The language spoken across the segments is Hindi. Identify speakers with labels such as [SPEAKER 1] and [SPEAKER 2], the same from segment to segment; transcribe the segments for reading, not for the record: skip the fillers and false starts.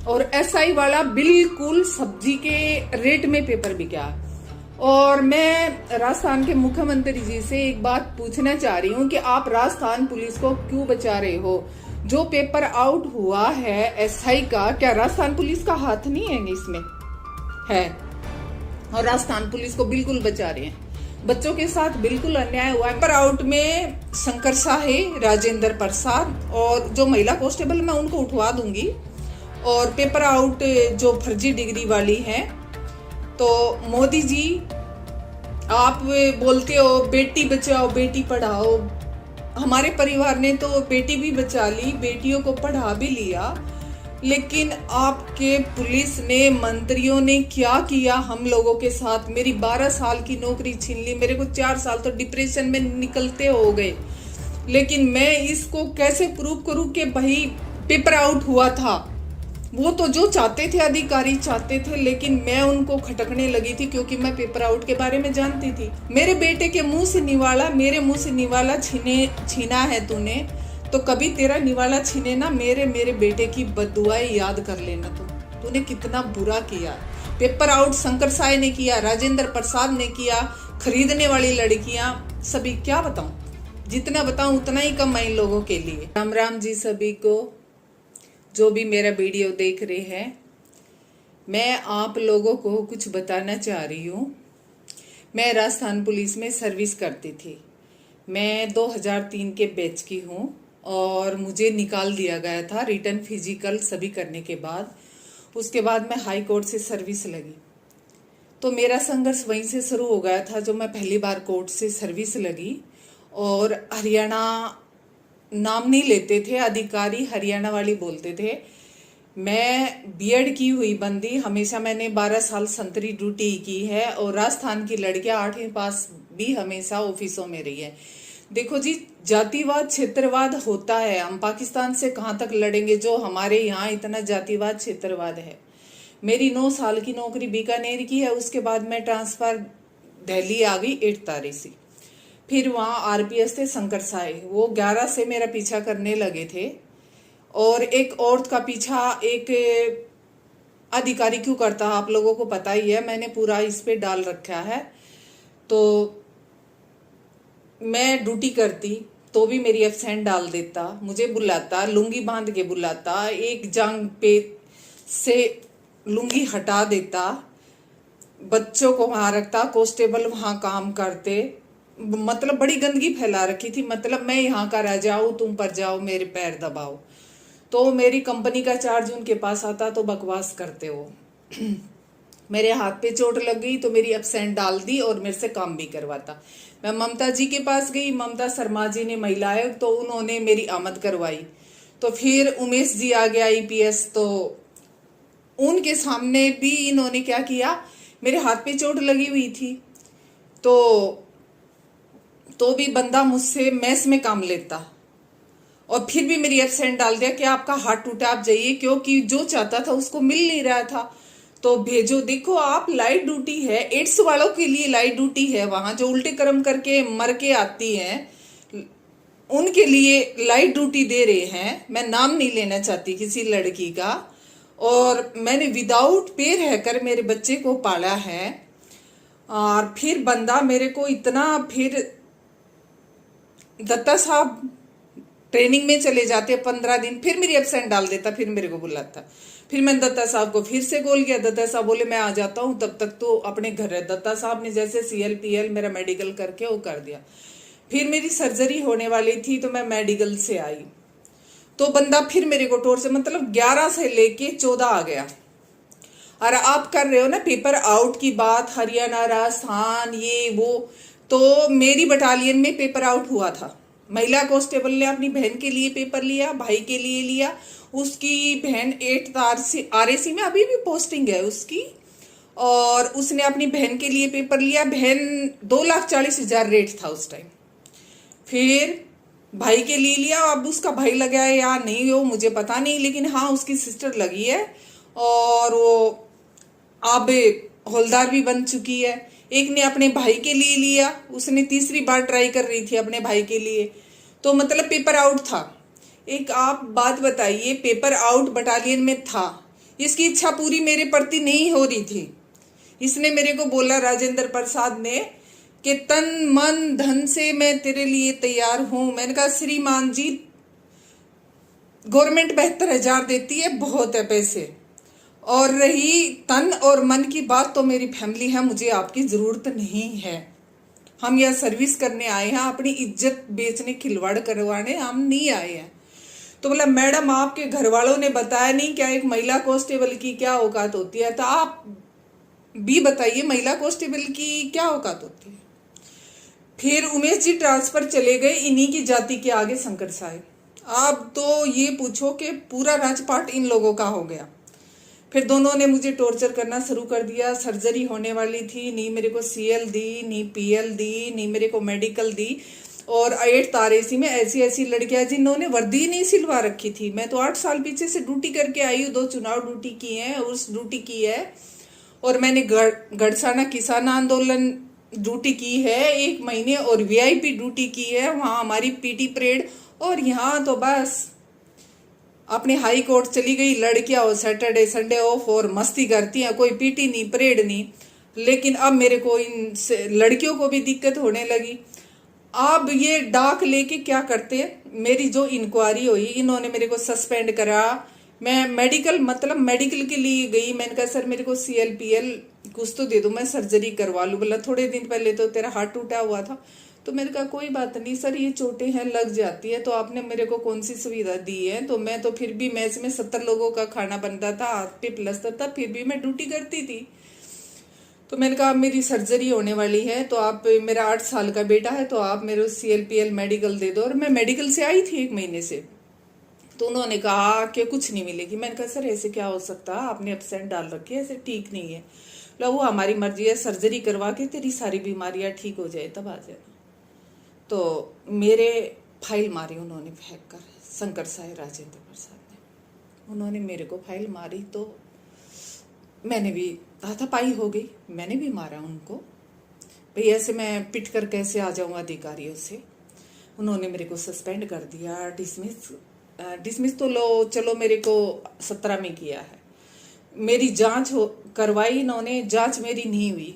[SPEAKER 1] और एसआई वाला बिल्कुल सब्जी के रेट में पेपर बिका। और मैं राजस्थान के मुख्यमंत्री जी से एक बात पूछना चाह रही हूँ कि आप राजस्थान पुलिस को क्यों बचा रहे हो? जो पेपर आउट हुआ है एसआई का, क्या राजस्थान पुलिस का हाथ नहीं है इसमें? है। और राजस्थान पुलिस को बिल्कुल बचा रहे हैं। बच्चों के साथ बिल्कुल अन्याय हुआ है। पेपर आउट में शंकर साहे, राजेंद्र प्रसाद और जो महिला कांस्टेबल, मैं उनको उठवा दूंगी। और पेपर आउट जो फर्जी डिग्री वाली है, तो मोदी जी आप बोलते हो बेटी बचाओ बेटी पढ़ाओ। हमारे परिवार ने तो बेटी भी बचा ली, बेटियों को पढ़ा भी लिया, लेकिन आपके पुलिस ने, मंत्रियों ने क्या किया हम लोगों के साथ? मेरी 12 साल की नौकरी छीन ली, मेरे को 4 साल तो डिप्रेशन में निकलते हो गए। लेकिन मैं इसको कैसे प्रूव करूं कि भाई पेपर आउट हुआ था? वो तो जो चाहते थे अधिकारी चाहते थे, लेकिन मैं उनको खटकने लगी थी क्योंकि मैं पेपर आउट के बारे में जानती थी। मेरे बेटे के मुंह से निवाला, मेरे मुंह से निवाला छीना है तूने, तो कभी तेरा निवाला छीने ना मेरे बेटे की बददुआएं याद कर लेना। तूने कितना बुरा किया। पेपर आउट शंकर साय ने किया, राजेंद्र प्रसाद ने किया, खरीदने वाली लड़कियां, सभी क्या बताऊं? जितना बताऊं उतना ही कम है इन लोगों के लिए। राम राम जी सभी को, जो भी मेरा वीडियो देख रहे हैं। मैं आप लोगों को कुछ बताना चाह रही हूँ। मैं राजस्थान पुलिस में सर्विस करती थी। मैं 2003 के बैच की हूँ और मुझे निकाल दिया गया था रिटर्न फिजिकल सभी करने के बाद। उसके बाद मैं हाई कोर्ट से सर्विस लगी, तो मेरा संघर्ष वहीं से शुरू हो गया था जो मैं पहली बार कोर्ट से सर्विस लगी। और हरियाणा नाम नहीं लेते थे अधिकारी, हरियाणा वाली बोलते थे। मैं बीएड की हुई बंदी, हमेशा मैंने 12 साल संतरी ड्यूटी की है। और राजस्थान की लड़कियां 8वीं पास भी हमेशा ऑफिसों में रही है। देखो जी, जातिवाद क्षेत्रवाद होता है। हम पाकिस्तान से कहाँ तक लड़ेंगे जो हमारे यहाँ इतना जातिवाद क्षेत्रवाद है। मेरी 9 साल की नौकरी बीकानेर की है, उसके बाद मैं ट्रांसफर दिल्ली आ गई 8 तारीख से। फिर वहाँ आरपीएस थे शंकर साय, वो 11 से मेरा पीछा करने लगे थे। और एक औरत का पीछा एक अधिकारी क्यों करता आप लोगों को पता ही है, मैंने पूरा इस पे डाल रखा है। तो मैं ड्यूटी करती तो भी मेरी एब्सेंट डाल देता, मुझे बुलाता, लुंगी बांध के बुलाता, एक जांग पे से लुंगी हटा देता, बच्चों को वहां रखता, कांस्टेबल वहां काम करते। मतलब बड़ी गंदगी फैला रखी थी। मतलब मैं यहाँ का रह जाऊं, तुम पर जाओ, मेरे पैर दबाओ। तो मेरी कंपनी का चार्ज उनके पास आता तो बकवास करते हो। मेरे हाथ पे चोट लग गई तो मेरी एब्सेंट डाल दी और मेरे से काम भी करवाता। मैं ममता जी के पास गई, ममता शर्मा जी ने महिला आयोग, तो उन्होंने मेरी आमद करवाई। तो फिर उमेश जी आ गया आईपीएस, तो उनके सामने भी इन्होंने क्या किया, मेरे हाथ पे चोट लगी हुई थी तो भी बंदा मुझसे मैस में काम लेता और फिर भी मेरी एब्सेंट डाल दिया कि आपका हाथ टूटा आप जाइए, क्योंकि जो चाहता था उसको मिल नहीं रहा था। तो भेजो, देखो आप, लाइट ड्यूटी है, एड्स वालों के लिए लाइट ड्यूटी है। वहां जो उल्टे कर्म करके मर के आती हैं उनके लिए लाइट ड्यूटी दे रहे हैं। मैं नाम नहीं लेना चाहती किसी लड़की का। और मैंने विदाउट पे रहकर मेरे बच्चे को पाला है। और फिर बंदा मेरे को इतना, फिर दत्ता साहब ट्रेनिंग में चले जाते 15 दिन, फिर मेरी एब्सेंट डाल देता, फिर मेरे को बुलाता। फिर मैंने दत्ता साहब को फिर से कॉल किया, दत्ता साहब बोले मैं आ जाता हूँ, तब तक तो अपने घर है। दत्ता साहब ने जैसे CLPL मेरा मेडिकल करके वो कर दिया। फिर मेरी सर्जरी होने वाली थी तो मैं मेडिकल से आई, तो बंदा फिर मेरे को टोर से, मतलब 11 से लेके 14 आ गया। और आप कर रहे हो ना पेपर आउट की बात, हरियाणा राजस्थान ये वो, तो मेरी बटालियन में पेपर आउट हुआ था। महिला कांस्टेबल ने अपनी बहन के लिए पेपर लिया, भाई के लिए लिया। उसकी बहन 8 RAC में अभी भी पोस्टिंग है उसकी, और उसने अपनी बहन के लिए पेपर लिया। बहन 2,40,000 रेट था उस टाइम। फिर भाई के लिए लिया, अब उसका भाई लगा है या नहीं वो मुझे पता नहीं, लेकिन हाँ उसकी सिस्टर लगी है और वो अब हौलदार भी बन चुकी है। एक ने अपने भाई के लिए लिया, उसने तीसरी बार ट्राई कर रही थी अपने भाई के लिए, तो मतलब पेपर आउट था। एक आप बात बताइए, पेपर आउट बटालियन में था, इसकी इच्छा पूरी मेरे प्रति नहीं हो रही थी। इसने मेरे को बोला, राजेंद्र प्रसाद ने, कि तन मन धन से मैं तेरे लिए तैयार हूं। मैंने कहा श्रीमान जी, गवर्नमेंट 72,000 देती है, बहुत है पैसे। और रही तन और मन की बात, तो मेरी फैमिली है, मुझे आपकी जरूरत नहीं है। हम यह सर्विस करने आए हैं, अपनी इज्जत बेचने, खिलवाड़ करवाने हम नहीं आए हैं। तो बोला, मैडम आपके घर वालों ने बताया नहीं क्या एक महिला कांस्टेबल की क्या औकात होती है? तो आप भी बताइए महिला कांस्टेबल की क्या औकात होती है। फिर उमेश जी ट्रांसफर चले गए, इन्हीं की जाति के आगे शंकर साहब। अब तो ये पूछो कि पूरा राजपाट इन लोगों का हो गया। फिर दोनों ने मुझे टॉर्चर करना शुरू कर दिया। सर्जरी होने वाली थी, नहीं मेरे को सीएल दी, नहीं पीएल दी, नहीं मेरे को मेडिकल दी। और 8 तारेसी में ऐसी ऐसी लड़कियां जिन्होंने वर्दी नहीं सिलवा रखी थी। मैं तो 8 साल पीछे से ड्यूटी करके आई हूँ, 2 चुनाव ड्यूटी की है, उस ड्यूटी की है। और मैंने गढ़साना किसान आंदोलन ड्यूटी की है 1 महीने, और वीआईपी ड्यूटी की है, वहां हमारी पीटी परेड। और यहाँ तो बस अपने हाई कोर्ट चली गई लड़कियां, और सैटरडे संडे ऑफ और मस्ती करती हैं, कोई पीटी नहीं, परेड नहीं। लेकिन अब मेरे को इन लड़कियों को भी दिक्कत होने लगी। अब ये डाक लेके क्या करते हैं, मेरी जो इंक्वायरी हुई, इन्होंने मेरे को सस्पेंड करा। मैं मेडिकल के लिए गई। मैंने कहा सर मेरे को CLPL कुछ तो दे दो, मैं सर्जरी करवा लूँ। बोला थोड़े दिन पहले तो तेरा हाथ टूटा हुआ था। तो मैंने कहा कोई बात नहीं सर, ये चोटें हैं, लग जाती है, तो आपने मेरे को कौन सी सुविधा दी है? तो मैं तो फिर भी मैच में 70 लोगों का खाना बनता था, हाथ पे प्लस्तर था, फिर भी मैं ड्यूटी करती थी। तो मैंने कहा मेरी सर्जरी होने वाली है, तो आप, मेरा 8 साल का बेटा है, तो आप मेरे CLPL मेडिकल दे दो। और मैं मेडिकल से आई थी 1 महीने से। तो उन्होंने कहा कि कुछ नहीं मिलेगी। मैंने कहा सर ऐसे क्या हो सकता, आपने एब्सेंट डाल रखी है, ऐसे ठीक नहीं है। वो हमारी मर्जी है, सर्जरी करवा के तेरी सारी बीमारियां ठीक हो जाए तब आ जाना। तो मेरे फाइल मारी उन्होंने फेंक कर, शंकर साहब राजेंद्र प्रसाद ने। उन्होंने मेरे को फाइल मारी, तो मैंने भी हाथापाई हो गई, मैंने भी मारा उनको। भाई ऐसे मैं पिट कर कैसे आ जाऊं अधिकारियों से। उन्होंने मेरे को सस्पेंड कर दिया, डिसमिस तो लो, चलो मेरे को 17 में किया है। मेरी जांच करवाई इन्होंने, जांच मेरी नहीं हुई।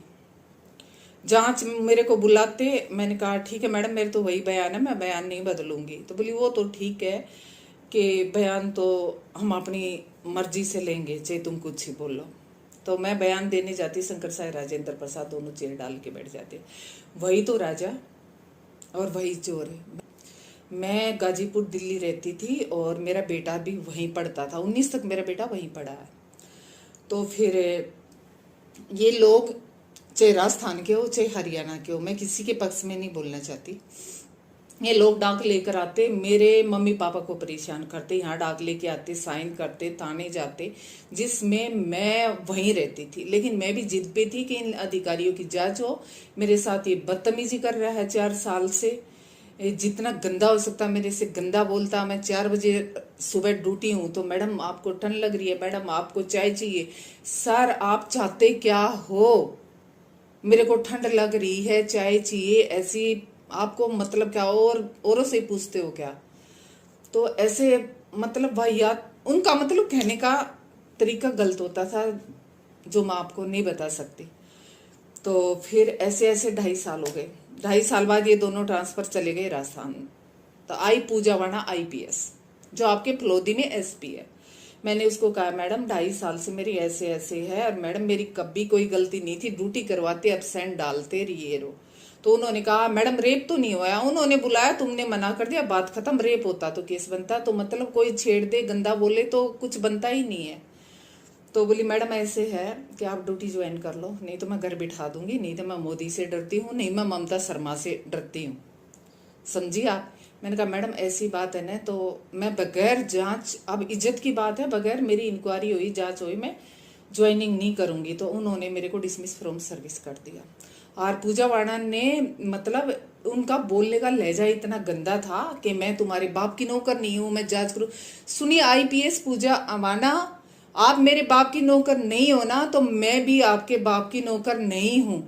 [SPEAKER 1] जांच मेरे को बुलाते, मैंने कहा ठीक है मैडम, मेरे तो वही बयान है, मैं बयान नहीं बदलूंगी। तो बोली वो तो ठीक है कि बयान तो हम अपनी मर्जी से लेंगे, चाहे तुम कुछ ही बोलो। तो मैं बयान देने जाती, शंकर साहब राजेंद्र प्रसाद दोनों चेयर डाल के बैठ जाते। वही तो राजा और वही चोर है। मैं गाजीपुर दिल्ली रहती थी, और मेरा बेटा भी वहीं पढ़ता था, 19 तक मेरा बेटा वहीं पढ़ा है। तो फिर ये लोग, चाहे राजस्थान के हो चाहे हरियाणा के हो, मैं किसी के पक्ष में नहीं बोलना चाहती, ये लोग डाक लेकर आते, मेरे मम्मी पापा को परेशान करते, यहाँ डाक लेके आते, साइन करते, थाने जाते, जिसमें मैं वहीं रहती थी। लेकिन मैं भी जिद पे थी कि इन अधिकारियों की जांच हो। मेरे साथ ये बदतमीजी कर रहा है 4 साल से, जितना गंदा हो सकता मेरे से गंदा बोलता। मैं 4 बजे सुबह ड्यूटी हूँ, तो मैडम आपको ठंड लग रही है, मैडम आपको चाय चाहिए। सर आप चाहते क्या हो? मेरे को ठंड लग रही है, चाय चाहिए, ऐसी आपको मतलब क्या? और औरों से पूछते हो क्या? तो ऐसे मतलब वाहियात, उनका मतलब कहने का तरीका गलत होता था, जो मैं आपको नहीं बता सकती। तो फिर ऐसे ऐसे 2.5 साल हो गए। 2.5 साल बाद ये दोनों ट्रांसफर चले गए राजस्थान। तो आई पूजा वाणा IPS, जो आपके फलोदी में SP है। मैंने उसको कहा मैडम 2.5 साल से मेरी ऐसे ऐसे है, और मैडम मेरी कभी कोई गलती नहीं थी, ड्यूटी करवाते, एब्सेंट डालते रहिए रो। तो उन्होंने कहा मैडम रेप तो नहीं हुआ। उन्होंने बुलाया, तुमने मना कर दिया, बात खत्म। रेप होता तो केस बनता। तो मतलब कोई छेड़ दे, गंदा बोले तो कुछ बनता ही नहीं है। तो बोली मैडम ऐसे है कि आप ड्यूटी ज्वाइन कर लो, नहीं तो मैं घर बिठा दूंगी, नहीं तो मैं मोदी से डरती हूँ, नहीं मैं ममता शर्मा से डरती हूँ, समझी आप। मैंने कहा मैडम ऐसी बात है ना, तो मैं बगैर जांच, अब इज्जत की बात है, बगैर मेरी इंक्वायरी हुई, जांच हुई, मैं ज्वाइनिंग नहीं करूंगी। तो उन्होंने मेरे को डिसमिस फ्रॉम सर्विस कर दिया। और पूजा वाणा ने, मतलब उनका बोलने का लहजा इतना गंदा था कि मैं तुम्हारे बाप की नौकर नहीं हूं, मैं जांच करूं। सुनिए IPS पूजा वाणा, आप मेरे बाप की नौकर नहीं हो ना, तो मैं भी आपके बाप की नौकर नहीं हूं,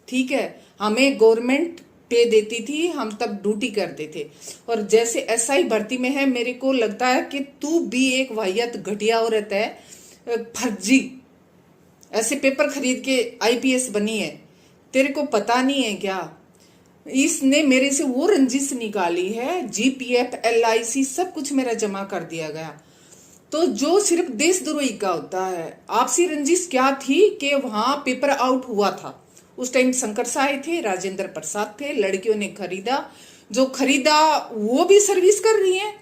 [SPEAKER 1] ठीक है। हमें गवर्नमेंट पे देती थी, हम तब ड्यूटी करते थे। और जैसे SI भर्ती में है, मेरे को लगता है कि तू भी एक वाहियत घटिया औरत है, फर्जी ऐसे पेपर खरीद के आईपीएस बनी है, तेरे को पता नहीं है क्या? इसने मेरे से वो रंजिश निकाली है, जीपीएफ एलआईसी सब कुछ मेरा जमा कर दिया गया। तो जो सिर्फ देशद्रोही का होता है। आपसी रंजिश क्या थी कि वहां पेपर आउट हुआ था, उस टाइम शंकर साय थे, राजेंद्र प्रसाद थे, लड़कियों ने खरीदा, जो खरीदा वो भी सर्विस कर रही है,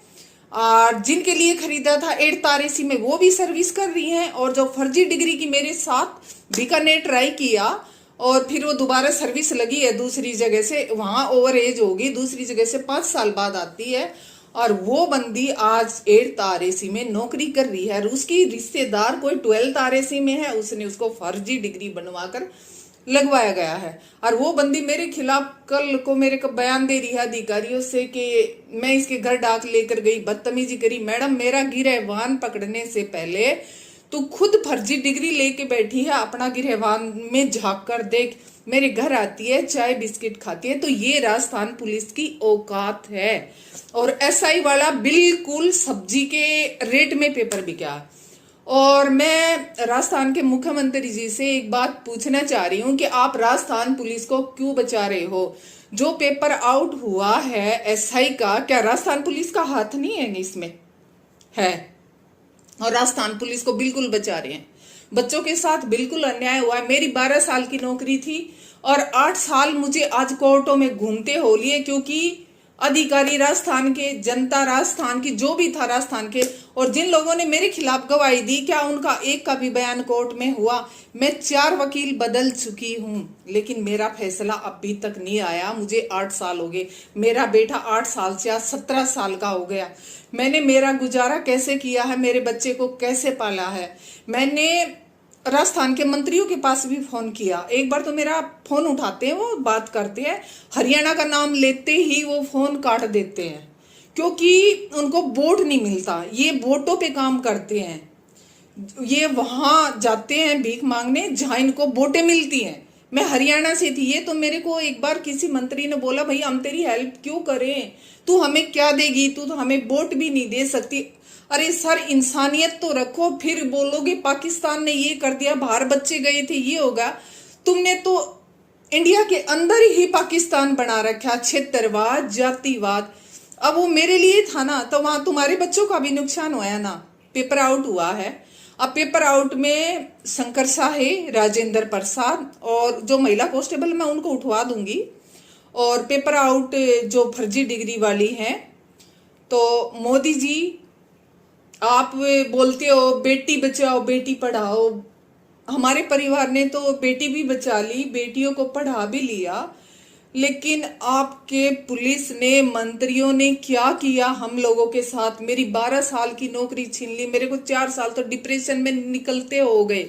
[SPEAKER 1] और जिनके लिए खरीदा था 8 तारेसी में वो भी सर्विस कर रही हैं, और जो फर्जी डिग्री की मेरे साथ बीकानेर ट्राई किया और फिर वो दोबारा सर्विस लगी है दूसरी जगह से, वहां ओवर एज होगी, दूसरी जगह से 5 साल बाद आती है, और वो बंदी आज 8 तारेसी में नौकरी कर रही है। और उसकी रिश्तेदार कोई 12 तारेसी में है, उसने उसको फर्जी डिग्री बनवाकर लगवाया गया है। और वो बंदी मेरे खिलाफ कल को मेरे को बयान दे रही है अधिकारियों से कि मैं इसके घर डाक लेकर गई, बदतमीजी करी। मैडम, मेरा गिरहवान पकड़ने से पहले तू खुद फर्जी डिग्री लेके बैठी है, अपना गिरहवान में झांक कर देख, मेरे घर आती है, चाय बिस्किट खाती है। तो ये राजस्थान पुलिस की औकात है। और एसआई वाला बिल्कुल सब्जी के रेट में पेपर बिका। और मैं राजस्थान के मुख्यमंत्री जी से एक बात पूछना चाह रही हूँ कि आप राजस्थान पुलिस को क्यों बचा रहे हो? जो पेपर आउट हुआ है एसआई का, क्या राजस्थान पुलिस का हाथ नहीं है इसमें? है। और राजस्थान पुलिस को बिल्कुल बचा रहे हैं। बच्चों के साथ बिल्कुल अन्याय हुआ है। मेरी 12 साल की नौकरी थी और 8 साल मुझे आज कोर्टों में घूमते हो लिए, क्योंकि अधिकारी राजस्थान के, जनता राजस्थान की, जो भी था राजस्थान के, और जिन लोगों ने मेरे खिलाफ गवाही दी, क्या उनका एक का भी बयान कोर्ट में हुआ? मैं 4 वकील बदल चुकी हूं, लेकिन मेरा फैसला अभी तक नहीं आया। मुझे 8 साल हो गए, मेरा बेटा 8 साल से आज 17 साल का हो गया। मैंने मेरा गुजारा कैसे किया है, मेरे बच्चे को कैसे पाला है? मैंने राजस्थान के मंत्रियों के पास भी फोन किया, एक बार तो मेरा फोन उठाते हैं, वो बात करते हैं, हरियाणा का नाम लेते ही वो फोन काट देते हैं, क्योंकि उनको वोट नहीं मिलता। ये वोटों पे काम करते हैं, ये वहां जाते हैं भीख मांगने जहां इनको वोटें मिलती हैं। मैं हरियाणा से थी, ये तो मेरे को एक बार किसी मंत्री ने बोला, भाई हम तेरी हेल्प क्यों करें, तू हमें क्या देगी, तू तो हमें वोट भी नहीं दे सकती। अरे सर, इंसानियत तो रखो, फिर बोलोगे पाकिस्तान ने ये कर दिया, बाहर बच्चे गए थे, ये होगा। तुमने तो इंडिया के अंदर ही पाकिस्तान बना रखा, क्षेत्रवाद, जातिवाद। अब वो मेरे लिए था ना, तो वहां तुम्हारे बच्चों का भी नुकसान हुआ ना। पेपर आउट हुआ है, अब पेपर आउट में शंकर साहे, राजेंद्र प्रसाद और जो महिला कांस्टेबल, मैं उनको उठवा दूंगी। और पेपर आउट जो फर्जी डिग्री वाली हैं, तो मोदी जी आप बोलते हो बेटी बचाओ बेटी पढ़ाओ, हमारे परिवार ने तो बेटी भी बचा ली, बेटियों को पढ़ा भी लिया, लेकिन आपके पुलिस ने, मंत्रियों ने क्या किया हम लोगों के साथ? मेरी 12 साल की नौकरी छीन ली, मेरे को 4 साल तो डिप्रेशन में निकलते हो गए।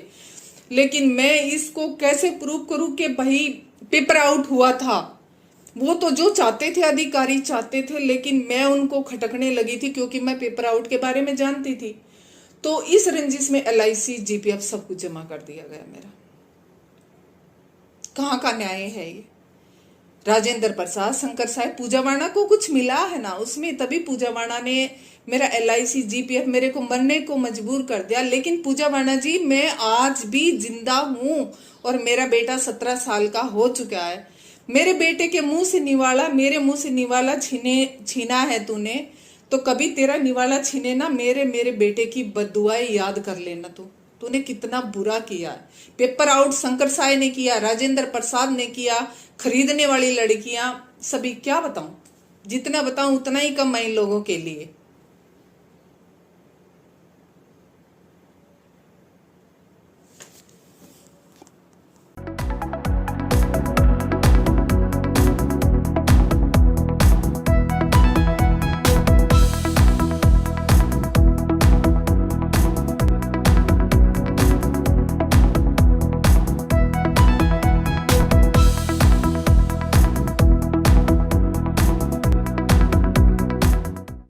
[SPEAKER 1] लेकिन मैं इसको कैसे प्रूव करूं कि भाई पेपर आउट हुआ था? वो तो जो चाहते थे अधिकारी चाहते थे, लेकिन मैं उनको खटकने लगी थी, क्योंकि मैं पेपर आउट के बारे में जानती थी। तो इस रंजिश में एलआईसी, जीपीएफ सब कुछ जमा कर दिया गया मेरा। कहाँ का न्याय है ये? राजेंद्र प्रसाद, शंकर साहब, पूजा वाणा को कुछ मिला है ना उसमें, तभी पूजा वाणा ने मेरा एलआईसी, जीपीएफ मेरे को मरने को मजबूर कर दिया। लेकिन पूजा वाणा जी, मैं आज भी जिंदा हूं और मेरा बेटा 17 साल का हो चुका है। मेरे बेटे के मुंह से निवाला, मेरे मुंह से निवाला छीना है तूने, तो कभी तेरा निवाला छीने ना मेरे बेटे की बद्दुआएं याद कर लेना। तूने कितना बुरा किया। पेपर आउट शंकर साय ने किया, राजेंद्र प्रसाद ने किया, खरीदने वाली लड़कियां सभी, क्या बताऊं? जितना बताऊं उतना ही कम है इन लोगों के लिए।